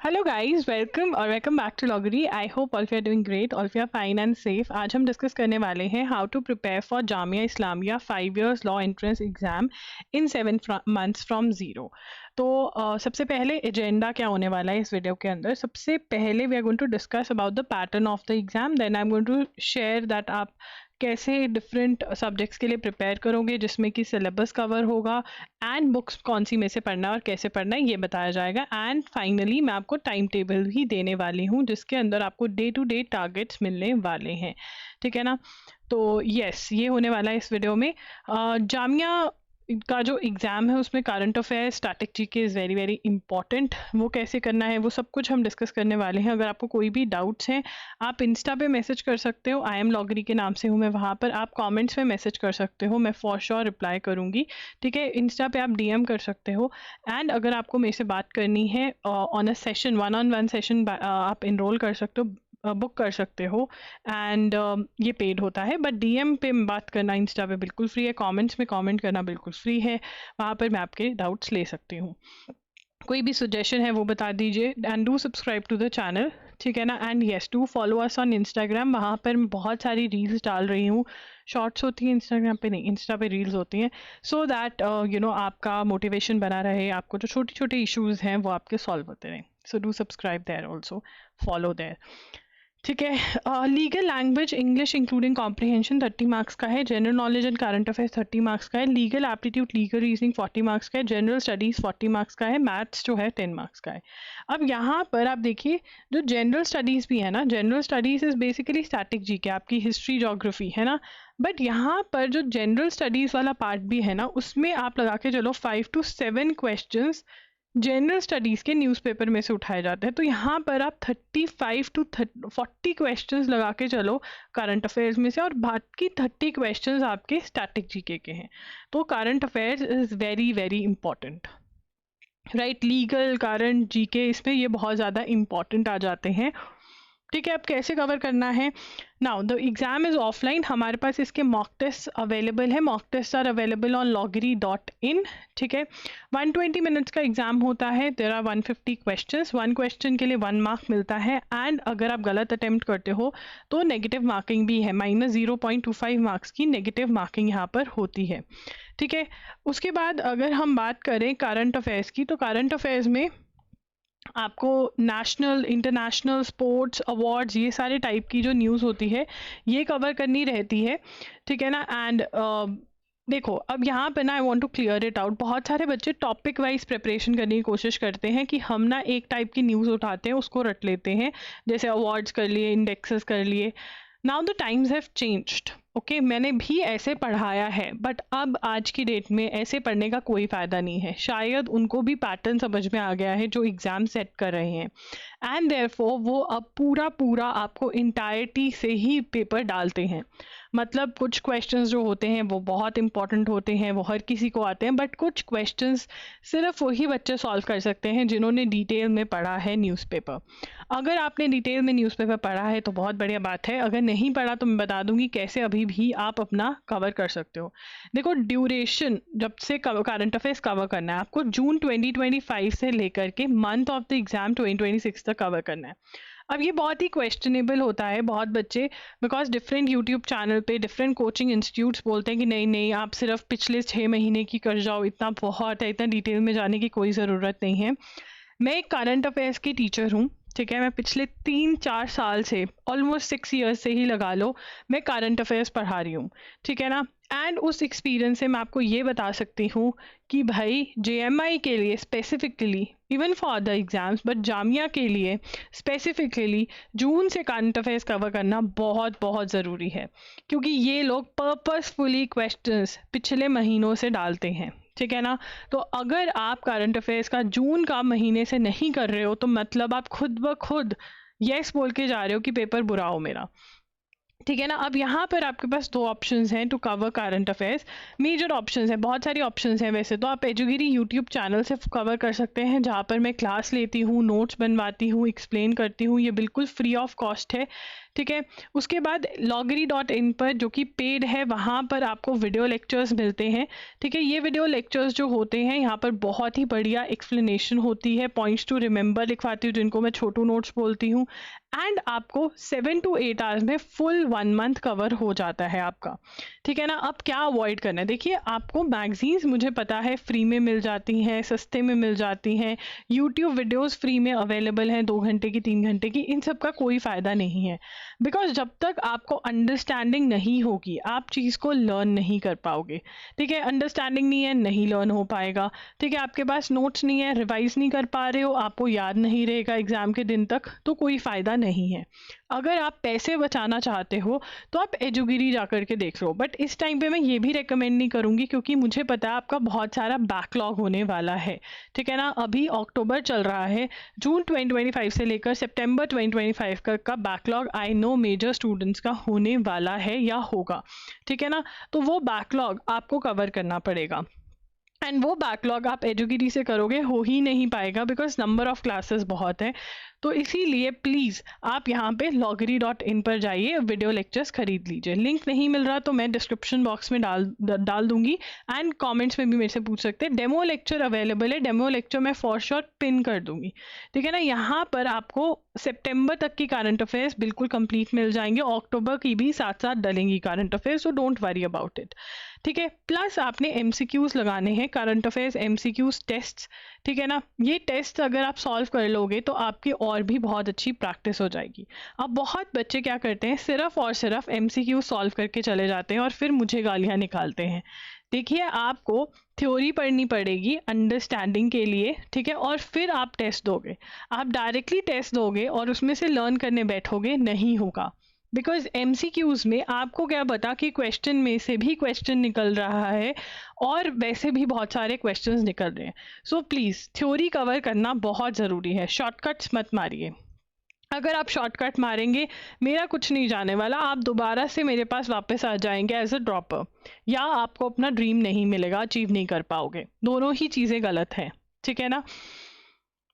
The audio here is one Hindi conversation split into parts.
Hello guys, welcome back to Lawgri. I hope all you are doing great, all you are fine and safe. आज हम डिस्कस करने वाले हैं how to prepare for Jamia Islamia 5 years law entrance exam in 7 months from zero. तो सबसे पहले एजेंडा क्या होने वाला है इस वीडियो के अंदर। सबसे पहले we are going to discuss about the pattern of the exam, then I am going to share that आप कैसे डिफरेंट सब्जेक्ट्स के लिए प्रिपेयर करोगे, जिसमें कि सिलेबस कवर होगा एंड बुक्स कौन सी में से पढ़ना है और कैसे पढ़ना है ये बताया जाएगा। एंड फाइनली मैं आपको टाइम टेबल भी देने वाली हूँ जिसके अंदर आपको डे टू डे टारगेट्स मिलने वाले हैं। ठीक है ना। तो यस, ये होने वाला है इस वीडियो में। जामिया का जो एग्ज़ाम है उसमें current affair, static GK is very very important. वो कैसे करना है वो सब कुछ हम डिस्कस करने वाले हैं। अगर आपको कोई भी डाउट्स हैं आप इंस्टा पे मैसेज कर सकते हो, आई एम लॉगरी के नाम से हूँ मैं वहाँ पर। आप कमेंट्स में मैसेज कर सकते हो, मैं फॉर श्योर रिप्लाई करूँगी। ठीक है, इंस्टा पे आप डीएम कर सकते हो। एंड अगर आपको मेरे से बात करनी है on a session, 1-on-1 session आप इनरोल कर सकते हो, बुक कर सकते हो। एंड ये पेड होता है, बट डीएम पे बात करना इंस्टा पे बिल्कुल फ्री है, कमेंट्स में कमेंट करना बिल्कुल फ्री है। वहाँ पर मैं आपके डाउट्स ले सकती हूँ। कोई भी सजेशन है वो बता दीजिए। And do subscribe to the channel, ठीक है ना। And yes, do follow us on Instagram. वहाँ पर मैं बहुत सारी रील्स डाल रही हूँ। शॉर्ट्स होती हैं इंस्टाग्राम पे, नहीं इंस्टा पे रील्स होती हैं, सो दैट आपका मोटिवेशन बना रहे, आपको जो छोटे छोटे इश्यूज हैं वो आपके सॉल्व होते रहें। So do subscribe there also, follow there. ठीक है। Legal language English including comprehension 30 marks का है। General knowledge and current affairs 30 marks का है। Legal aptitude legal reasoning 40 marks का है। जनरल स्टडीज़ 40 मार्क्स का है। मैथ्स जो है 10 मार्क्स का है। अब यहाँ पर आप देखिए, जो जनरल स्टडीज़ भी है ना, general studies is basically static GK, आपकी हिस्ट्री जोग्राफी है ना। बट यहाँ पर जो जनरल स्टडीज़ वाला पार्ट भी है ना, उसमें आप लगा के चलो 5 to 7 क्वेश्चंस जनरल स्टडीज़ के न्यूज़पेपर में से उठाए जाते हैं। तो यहाँ पर आप 35 to 40 क्वेश्चंस लगा के चलो करंट अफेयर्स में से, और बाकी 30 क्वेश्चंस आपके स्टैटिक जीके के हैं। तो current affairs is very very important, right. Legal, current, GK, इसमें ये बहुत ज़्यादा इंपॉर्टेंट आ जाते हैं। ठीक है, अब कैसे कवर करना है। Now the exam is offline. हमारे पास इसके मॉक टेस्ट अवेलेबल है। Mock test are available on loggery.in। ठीक है, 120 मिनट्स का एग्जाम होता है। देयर आर 150 क्वेश्चंस, 1 क्वेश्चन के लिए 1 मार्क मिलता है। एंड अगर आप गलत अटेम्प्ट करते हो तो नेगेटिव मार्किंग भी है, -0.25 मार्क्स की नेगेटिव मार्किंग यहाँ पर होती है। ठीक है, उसके बाद अगर हम बात करें करंट अफेयर्स की, तो करंट अफेयर्स में आपको नेशनल, इंटरनेशनल, स्पोर्ट्स, अवार्ड्स, ये सारे टाइप की जो न्यूज़ होती है ये कवर करनी रहती है। ठीक है ना। एंड देखो, अब यहाँ पे ना I want to clear it out. बहुत सारे बच्चे टॉपिक वाइज प्रिपरेशन करने की कोशिश करते हैं कि हम ना एक टाइप की न्यूज़ उठाते हैं उसको रट लेते हैं, जैसे अवार्ड्स कर लिए, इंडेक्सेस कर लिए। Now the times have changed. Okay, मैंने भी ऐसे पढ़ाया है, बट अब आज की डेट में ऐसे पढ़ने का कोई फ़ायदा नहीं है। शायद उनको भी पैटर्न समझ में आ गया है जो एग्ज़ाम सेट कर रहे हैं, एंड देयरफॉर वो अब पूरा पूरा आपको इंटायरिटी से ही पेपर डालते हैं। मतलब कुछ क्वेश्चंस जो होते हैं वो बहुत इंपॉर्टेंट होते हैं, वो हर किसी को आते हैं, बट कुछ क्वेश्चंस सिर्फ वही बच्चे सॉल्व कर सकते हैं जिन्होंने डिटेल में पढ़ा है न्यूज़पेपर। अगर आपने डिटेल में न्यूज़पेपर पढ़ा है तो बहुत बढ़िया बात है, अगर नहीं पढ़ा तो मैं बता दूंगी कैसे अभी भी आप अपना कवर कर सकते हो। देखो, ड्यूरेशन जब से करंट अफेयर्स कवर करना है आपको, जून 2025 से लेकर के मंथ ऑफ द एग्जाम 2026 तक कवर करना है। अब ये बहुत ही क्वेश्चनेबल होता है, बहुत बच्चे बिकॉज डिफरेंट यूट्यूब चैनल पे डिफरेंट कोचिंग इंस्टीट्यूट्स बोलते हैं कि नहीं नहीं, आप सिर्फ पिछले 6 महीने की कर जाओ, इतना बहुत है, इतना डिटेल में जाने की कोई ज़रूरत नहीं है। मैं एक करंट अफेयर्स की टीचर हूँ। ठीक है, मैं पिछले 3-4 साल से, ऑलमोस्ट 6 ईयर्स से ही लगा लो, मैं करंट अफेयर्स पढ़ा रही हूँ। ठीक है ना। एंड उस एक्सपीरियंस से मैं आपको ये बता सकती हूँ कि भाई जेएमआई के लिए specifically, even for the exams, but Jamia के लिए स्पेसिफिकली जून से करंट अफेयर्स कवर करना बहुत बहुत ज़रूरी है, क्योंकि ये लोग पर्पसफुली क्वेश्चंस पिछले महीनों से डालते हैं। ठीक है ना। तो अगर आप करंट अफेयर्स का जून का महीने से नहीं कर रहे हो तो मतलब आप खुद ब खुद यस बोल के जा रहे हो कि पेपर बुरा हो मेरा। ठीक है ना। अब यहाँ पर आपके पास 2 ऑप्शंस हैं to cover current affairs. Major options हैं, बहुत सारी ऑप्शंस हैं वैसे तो। आप एजुगिरी यूट्यूब चैनल से कवर कर सकते हैं, जहाँ पर मैं क्लास लेती हूँ, नोट्स बनवाती हूँ, एक्सप्लेन करती हूँ। ये बिल्कुल फ्री ऑफ कॉस्ट है। ठीक है। उसके बाद loggery.in पर जो कि पेड है, वहाँ पर आपको वीडियो लेक्चर्स मिलते हैं। ठीक है, ये वीडियो लेक्चर्स जो होते हैं यहाँ पर बहुत ही बढ़िया एक्सप्लेनेशन होती है, पॉइंट्स टू रिमेंबर लिखवाती हूँ जिनको मैं छोटू नोट्स बोलती हूँ, एंड आपको 7 to 8 आवर्स में फुल 1 मंथ कवर हो जाता है आपका। ठीक है ना। अब क्या अवॉइड करना है, देखिए आपको मैगजीन्स मुझे पता है फ्री में मिल जाती हैं, सस्ते में मिल जाती हैं, यूट्यूब वीडियोस फ्री में अवेलेबल हैं 2 घंटे की 3 घंटे की, इन सब का कोई फ़ायदा नहीं है। बिकॉज जब तक आपको अंडरस्टैंडिंग नहीं होगी आप चीज़ को लर्न नहीं कर पाओगे। ठीक है, अंडरस्टैंडिंग नहीं है, नहीं लर्न हो पाएगा। ठीक है, आपके पास नोट्स नहीं है, रिवाइज नहीं कर पा रहे हो, आपको याद नहीं रहेगा एग्ज़ाम के दिन तक, तो कोई फ़ायदा नहीं है। अगर आप पैसे बचाना चाहते हो तो आप एजुगिरी जा कर के देख लो, बट इस टाइम पे मैं ये भी रेकमेंड नहीं करूँगी क्योंकि मुझे पता है आपका बहुत सारा बैकलॉग होने वाला है। ठीक है ना, अभी अक्टूबर चल रहा है, जून 2025 से लेकर सितंबर 2025 का backlog I know major students का होने वाला है या होगा। ठीक है ना, तो वो बैकलॉग आपको कवर करना पड़ेगा, एंड वो बैकलॉग आप एजुगिरी से करोगे हो ही नहीं पाएगा बिकॉज नंबर ऑफ क्लासेस बहुत है। तो इसीलिए प्लीज़ आप यहाँ पे loggery.in पर जाइए, वीडियो लेक्चर्स खरीद लीजिए। लिंक नहीं मिल रहा तो मैं डिस्क्रिप्शन बॉक्स में डाल दूंगी, एंड कमेंट्स में भी मेरे से पूछ सकते हैं। डेमो लेक्चर अवेलेबल है, डेमो लेक्चर मैं फॉर श्योर पिन कर दूंगी। ठीक है ना, यहाँ पर आपको सितंबर तक की करंट अफेयर्स बिल्कुल कंप्लीट मिल जाएंगे, अक्टूबर की भी साथ साथ डलेंगी current affairs, so don't worry about it. ठीक है, प्लस आपने MCQs लगाने हैं, करंट अफेयर्स MCQs टेस्ट्स। ठीक है ना, ये टेस्ट अगर आप सॉल्व कर लोगे तो आपकी और भी बहुत अच्छी प्रैक्टिस हो जाएगी। अब बहुत बच्चे क्या करते हैं, सिर्फ और सिर्फ MCQ सॉल्व करके चले जाते हैं और फिर मुझे गालियाँ निकालते हैं। देखिए आपको थ्योरी पढ़नी पड़ेगी अंडरस्टैंडिंग के लिए। ठीक है, और फिर आप टेस्ट दोगे। आप डायरेक्टली टेस्ट दोगे और उसमें से लर्न करने बैठोगे, नहीं होगा। बिकॉज MCQs में आपको क्या पता कि क्वेश्चन में से भी क्वेश्चन निकल रहा है और वैसे भी बहुत सारे क्वेश्चंस निकल रहे हैं। सो प्लीज़ थ्योरी कवर करना बहुत ज़रूरी है, शॉर्टकट्स मत मारिए। अगर आप शॉर्टकट मारेंगे मेरा कुछ नहीं जाने वाला, आप दोबारा से मेरे पास वापस आ जाएंगे एज अ ड्रॉपर, या आपको अपना ड्रीम नहीं मिलेगा, अचीव नहीं कर पाओगे। दोनों ही चीज़ें गलत हैं। ठीक है ना,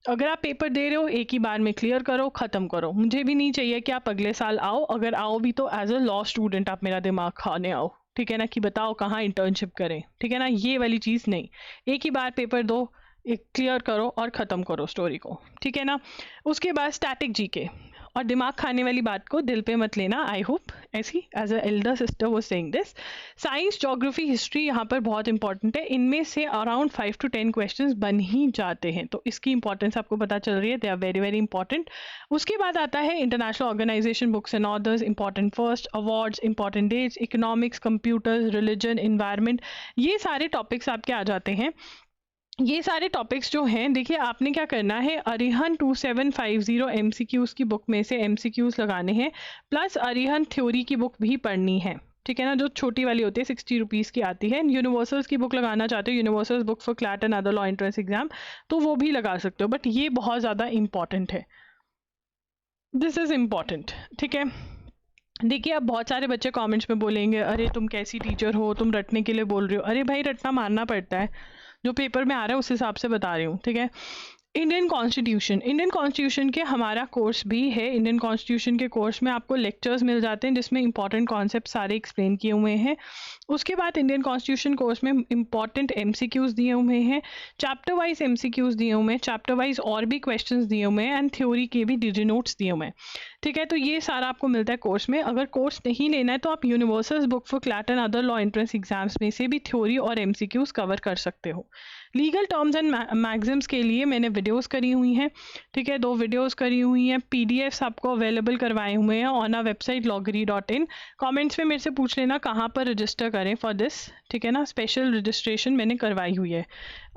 अगर आप पेपर दे रहे हो एक ही बार में क्लियर करो, ख़त्म करो। मुझे भी नहीं चाहिए कि आप अगले साल आओ, अगर आओ भी तो एज अ लॉ स्टूडेंट आप मेरा दिमाग खाने आओ। ठीक है ना, कि बताओ कहाँ इंटर्नशिप करें। ठीक है ना, ये वाली चीज़ नहीं। एक ही बार पेपर दो, एक क्लियर करो और ख़त्म करो स्टोरी को। ठीक है ना, उसके बाद स्टैटिक जीके और दिमाग खाने वाली बात को दिल पे मत लेना। आई होप ऐसी एज अ एल्डर सिस्टर वो saying this. Science, geography, history यहाँ पर बहुत इंपॉर्टेंट है। इनमें से अराउंड 5 to 10 क्वेश्चंस बन ही जाते हैं, तो इसकी इंपॉर्टेंस आपको पता चल रही है। They are very very important. उसके बाद आता है international organisation, books and authors, important first, awards, important dates, economics, computers, religion, environment, ये सारे टॉपिक्स आपके आ जाते हैं। ये सारे टॉपिक्स जो हैं, देखिए आपने क्या करना है, अरिहंत 2750 MCQs की बुक में से MCQs लगाने हैं, प्लस अरिहंत थ्योरी की बुक भी पढ़नी है। ठीक है ना, जो छोटी वाली होती है 60 रुपीज़ की आती है। यूनिवर्सल्स की बुक लगाना चाहते हो, universals book for CLAT and other law entrance exam, तो वो भी लगा सकते हो, बट ये बहुत ज़्यादा इंपॉर्टेंट है। This is important. ठीक है, देखिए अब बहुत सारे बच्चे कमेंट्स में बोलेंगे अरे तुम कैसी टीचर हो, तुम रटने के लिए बोल रहे हो। अरे भाई रटना मारना पड़ता है, जो पेपर में आ रहा है उस हिसाब से बता रही हूँ। ठीक है, इंडियन कॉन्स्टिट्यूशन के हमारा कोर्स भी है। इंडियन कॉन्स्टिट्यूशन के कोर्स में आपको लेक्चर्स मिल जाते हैं जिसमें इंपॉर्टेंट कॉन्सेप्ट सारे एक्सप्लेन किए हुए हैं। उसके बाद इंडियन कॉन्स्टिट्यूशन कोर्स में इंपॉर्टेंट MCQs दिए हुए हैं, चैप्टर वाइज MCQs दिए हुए हैं, चैप्टर वाइज और भी क्वेश्चंस दिए हुए हैं, एंड थ्योरी के भी डिजी नोट्स दिए हुए हैं। ठीक है, तो ये सारा आपको मिलता है कोर्स में। अगर कोर्स नहीं लेना है तो आप universals book for CLAT and other law entrance exams में से भी थ्योरी और MCQs कवर कर सकते हो। लीगल टर्म्स एंड मैगजिम्स के लिए मैंने वीडियोस करी हुई हैं। ठीक है, 2 वीडियोस करी हुई हैं, PDFs आपको अवेलेबल करवाए हुए हैं on uh website loggery.in। Comments में मेरे से पूछ लेना कहाँ पर रजिस्टर करें फॉर दिस। ठीक है ना, स्पेशल रजिस्ट्रेशन मैंने करवाई हुई है,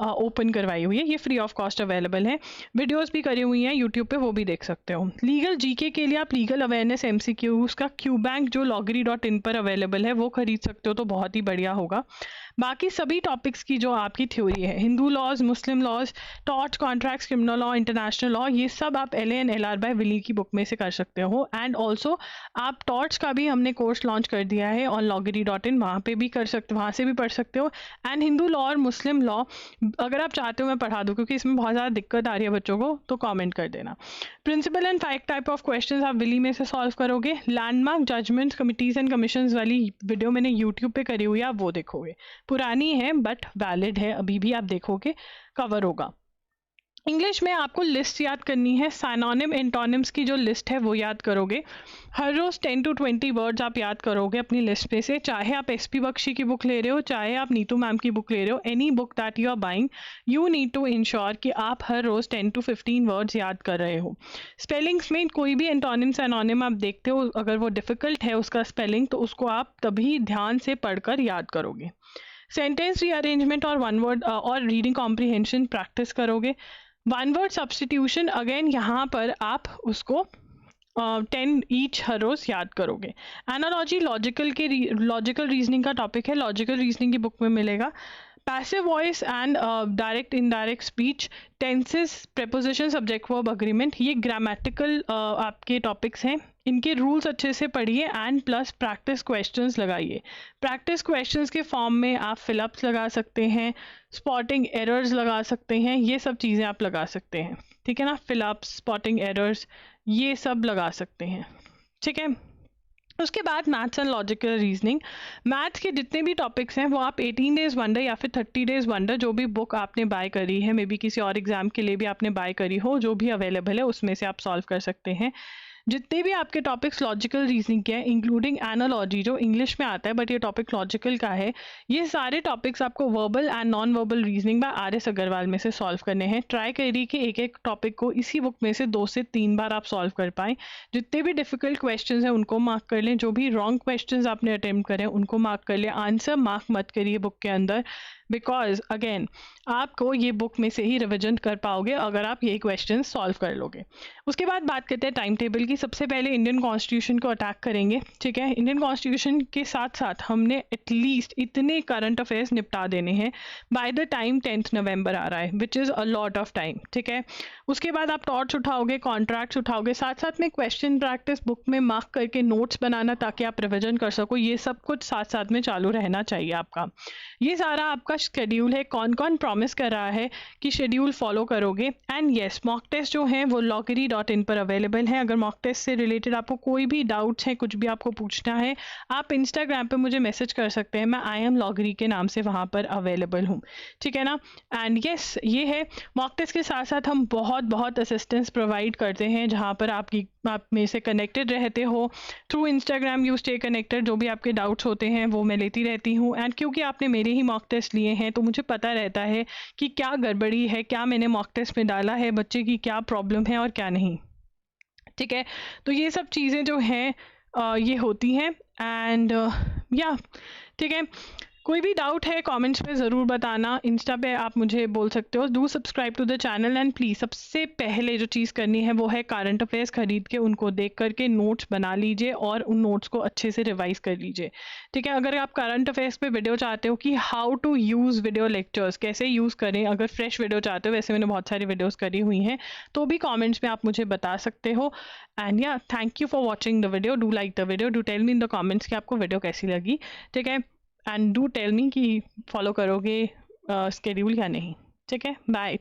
ओपन करवाई हुई है, ये फ्री ऑफ कॉस्ट अवेलेबल है। वीडियोस भी करी हुई हैं यूट्यूब पे, वो भी देख सकते हो। लीगल जीके के लिए आप लीगल अवेयरनेस MCQs का क्यू बैंक जो loggery.in पर अवेलेबल है वो खरीद सकते हो, तो बहुत ही बढ़िया होगा। बाकी सभी टॉपिक्स की जो आपकी थ्योरी है, Hindu laws, Muslim laws, torts, contracts, criminal law, international law, ये सब आप LA&LR बाय विली की बुक में से कर सकते हो। एंड ऑल्सो आप टॉर्च का भी हमने कोर्स लॉन्च कर दिया है ऑन loggery.in, वहाँ पे भी कर सकते, वहाँ से भी पढ़ सकते हो। एंड हिंदू लॉ और मुस्लिम लॉ अगर आप चाहते हो मैं पढ़ा दूँ, क्योंकि इसमें बहुत ज़्यादा दिक्कत आ रही है बच्चों को, तो कमेंट कर देना। Principle and 5 type of questions आप विली में से सॉल्व करोगे। Landmark, judgements, committees and commissions वाली वीडियो मैंने यूट्यूब पे करी हुई है, आप वो देखोगे। पुरानी है बट वैलिड है, अभी भी आप देखोगे कवर होगा। इंग्लिश में आपको लिस्ट याद करनी है, साइनोनिम एंटोनिम्स की जो लिस्ट है वो याद करोगे। हर रोज़ 10 to 20 वर्ड्स आप याद करोगे अपनी लिस्ट पे से, चाहे आप SP बख्शी की बुक ले रहे हो, चाहे आप नीतू मैम की बुक ले रहे हो, any book that you are buying, you need to ensure कि आप हर रोज़ 10 to 15 वर्ड्स याद कर रहे हो। स्पेलिंग्स में कोई भी एंटोनिम साइनोनिम आप देखते हो, अगर वो डिफ़िकल्ट है उसका स्पेलिंग, तो उसको आप तभी ध्यान से पढ़कर याद करोगे। सेंटेंस रीअरेंजमेंट और वन वर्ड और रीडिंग कॉम्प्रिहेंशन प्रैक्टिस करोगे। वन वर्ड सब्सटीट्यूशन, अगेन यहाँ पर आप उसको 10 ईच हर रोज़ याद करोगे। एनालॉजी लॉजिकल रीजनिंग का टॉपिक है, लॉजिकल रीजनिंग की बुक में मिलेगा। Passive voice and direct indirect speech, tenses, preposition, subject verb agreement, ये ग्रामेटिकल आपके टॉपिक्स हैं। इनके रूल्स अच्छे से पढ़िए एंड प्लस प्रैक्टिस क्वेश्चंस लगाइए। प्रैक्टिस क्वेश्चंस के फॉर्म में आप फिलअप्स लगा सकते हैं, स्पॉटिंग एरर्स लगा सकते हैं, ये सब चीज़ें आप लगा सकते हैं, ठीक है ना। फिलअप्स, स्पॉटिंग एरर्स, ये सब लगा सकते हैं, ठीक है। उसके बाद maths and logical reasoning, maths के जितने भी टॉपिक्स हैं वो आप 18 डेज वंडर या फिर 30 डेज वंडर, जो भी बुक आपने बाय करी है, मे बी किसी और एग्जाम के लिए भी आपने बाय करी हो, जो भी अवेलेबल है उसमें से आप सॉल्व कर सकते हैं। जितने भी आपके टॉपिक्स लॉजिकल रीजनिंग के हैं, इंक्लूडिंग एनालॉजी जो इंग्लिश में आता है बट ये टॉपिक लॉजिकल का है, ये सारे टॉपिक्स आपको verbal and non verbal reasoning by RS Agarwal में से सॉल्व करने हैं। ट्राई करिए कि एक एक टॉपिक को इसी बुक में से 2 से 3 बार आप सॉल्व कर पाएँ। जितने भी डिफिकल्ट क्वेश्चंस हैं उनको मार्क कर लें, जो भी रॉन्ग क्वेश्चंस आपने अटेम्प्ट करें उनको मार्क कर लें। आंसर मार्क मत करिए बुक के अंदर, बिकॉज अगेन आपको ये बुक में से ही रिविजन कर पाओगे अगर आप ये क्वेश्चन सॉल्व कर लोगे। उसके बाद बात करते हैं टाइम टेबल की। सबसे पहले इंडियन कॉन्स्टिट्यूशन को अटैक करेंगे, ठीक है। इंडियन कॉन्स्टिट्यूशन के साथ साथ हमने एटलीस्ट इतने करंट अफेयर्स निपटा देने हैं बाय द टाइम 10th नवंबर आ रहा है, which is a lot of time, ठीक है। उसके बाद आप टॉर्च उठाओगे, कॉन्ट्रैक्ट्स उठाओगे, साथ साथ में क्वेश्चन प्रैक्टिस बुक में मार्क करके नोट्स बनाना ताकि आप रिविजन कर सको, ये सब कुछ साथ साथ में चालू रहना चाहिए आपका। ये सारा आपका शेड्यूल है, कौन कौन प्रॉमिस कर रहा है कि शेड्यूल फॉलो करोगे। एंड येस, मॉक टेस्ट जो हैं वो loggery.in पर अवेलेबल हैं। अगर मॉक टेस्ट से रिलेटेड आपको कोई भी डाउट्स हैं, कुछ भी आपको पूछना है, आप इंस्टाग्राम पे मुझे मैसेज कर सकते हैं, मैं IM Loggery के नाम से वहाँ पर अवेलेबल हूँ, ठीक है ना। एंड येस, ये है मॉक टेस्ट के साथ साथ हम बहुत असिस्टेंस प्रोवाइड करते हैं, जहाँ पर आप में से कनेक्टेड रहते हो through Instagram. You stay connected, जो भी आपके डाउट्स होते हैं वो मैं लेती रहती हूँ। एंड क्योंकि आपने मेरे ही मॉक टेस्ट लिए हैं तो मुझे पता रहता है कि क्या गड़बड़ी है, क्या मैंने मॉक टेस्ट में डाला है, बच्चे की क्या प्रॉब्लम है और क्या नहीं, ठीक है। तो ये सब चीज़ें जो हैं ये होती हैं। एंड या ठीक है, कोई भी डाउट है कमेंट्स में ज़रूर बताना। इंस्टा पे आप मुझे बोल सकते हो। Do subscribe to the channel and please सबसे पहले जो चीज़ करनी है वो है करंट अफेयर्स खरीद के उनको देख करके नोट्स बना लीजिए और उन नोट्स को अच्छे से रिवाइज कर लीजिए, ठीक है। अगर आप करंट अफेयर्स पे वीडियो चाहते हो कि how to use video lectures, कैसे यूज़ करें, अगर फ्रेश वीडियो चाहते हो, वैसे मैंने बहुत सारी वीडियोज़ करी हुई हैं, तो भी कॉमेंट्स में आप मुझे बता सकते हो। एंड या thank you for watching the video, do like the video, do tell me in the comments कि आपको वीडियो कैसी लगी, ठीक है। एंड डू टेल मी कि फॉलो करोगे स्केड्यूल या नहीं, ठीक है। बाय।